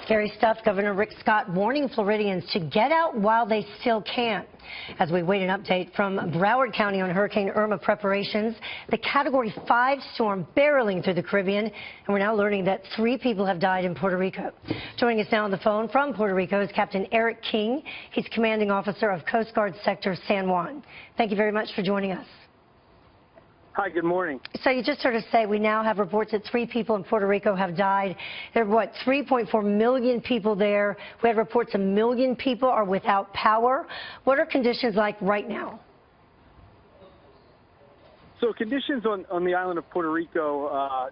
Scary stuff. Governor Rick Scott warning Floridians to get out while they still can. As we wait an update from Broward County on Hurricane Irma preparations, the Category 5 storm barreling through the Caribbean, and we're now learning that 3 people have died in Puerto Rico. Joining us now on the phone from Puerto Rico is Captain Eric King. He's commanding officer of Coast Guard Sector San Juan. Thank you very much for joining us. Hi, good morning. So you just heard us say we now have reports that 3 people in Puerto Rico have died. There are, 3.4 million people there. We had reports 1 million people are without power. What are conditions like right now? So conditions on the island of Puerto Rico,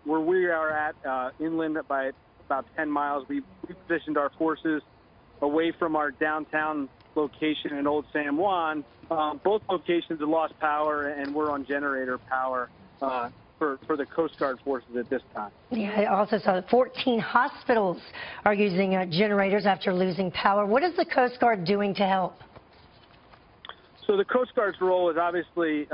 where we are at inland by about 10 miles, we positioned our forces away from our downtown location in Old San Juan. Both locations have lost power, and we're on generator power for the Coast Guard forces at this time. Yeah, I also saw that 14 hospitals are using generators after losing power. What is the Coast Guard doing to help? So the Coast Guard's role is obviously,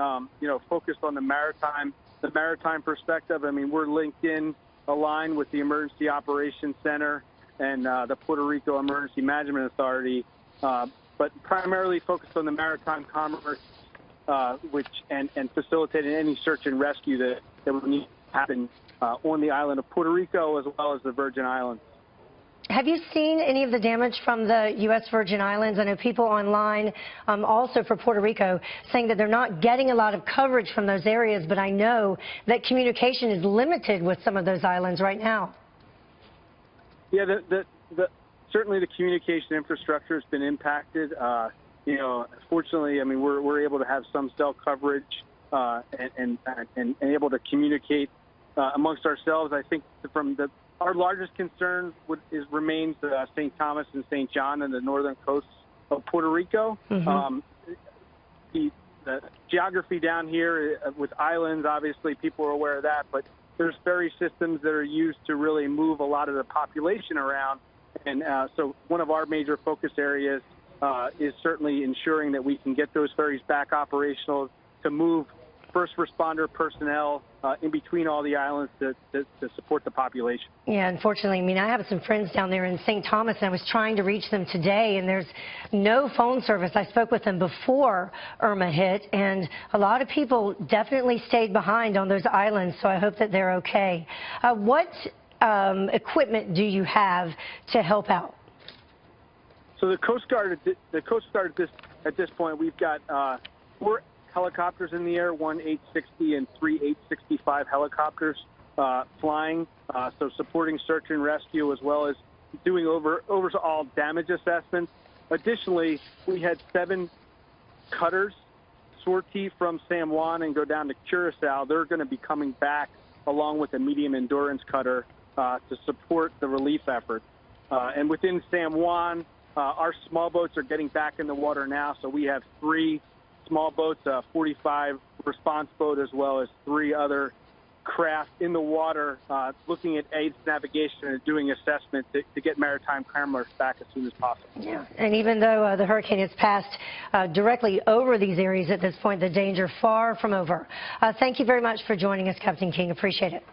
focused on the maritime perspective. I mean, we're linked in, aligned with the Emergency Operations Center and the Puerto Rico Emergency Management Authority. But primarily focused on the maritime commerce, and facilitating any search and rescue that would need to happen on the island of Puerto Rico as well as the Virgin Islands. Have you seen any of the damage from the U.S. Virgin Islands? I know people online, also for Puerto Rico, saying that they're not getting a lot of coverage from those areas, but I know that communication is limited with some of those islands right now. Yeah, certainly the communication infrastructure has been impacted. Fortunately, I mean, we're able to have some cell coverage and able to communicate amongst ourselves. I think our largest concern remains St. Thomas and St. John and the northern coasts of Puerto Rico. Mm-hmm. The geography down here with islands, obviously people are aware of that, but there's ferry systems that are used to really move a lot of the population around. And so one of our major focus areas is certainly ensuring that we can get those ferries back operational to move first responder personnel in between all the islands to support the population. Yeah, unfortunately, I mean, I have some friends down there in St. Thomas, and I was trying to reach them today, and there's no phone service. I spoke with them before Irma hit, and a lot of people definitely stayed behind on those islands, so I hope that they're okay. What equipment do you have to help out? So the Coast Guard at this point, we've got 4 helicopters in the air, 1 860 and 3 865 helicopters flying, so supporting search and rescue as well as doing overall damage assessments. Additionally, we had 7 cutters sortie from San Juan and go down to Curacao. They're going to be coming back along with a medium endurance cutter to support the relief effort. And within San Juan, our small boats are getting back in the water now, so we have 3 small boats, a 45 response boat, as well as 3 other craft in the water looking at aids navigation and doing assessment to get maritime commerce back as soon as possible. Yeah, and even though the hurricane has passed directly over these areas at this point, the danger far from over. Thank you very much for joining us, Captain King. Appreciate it.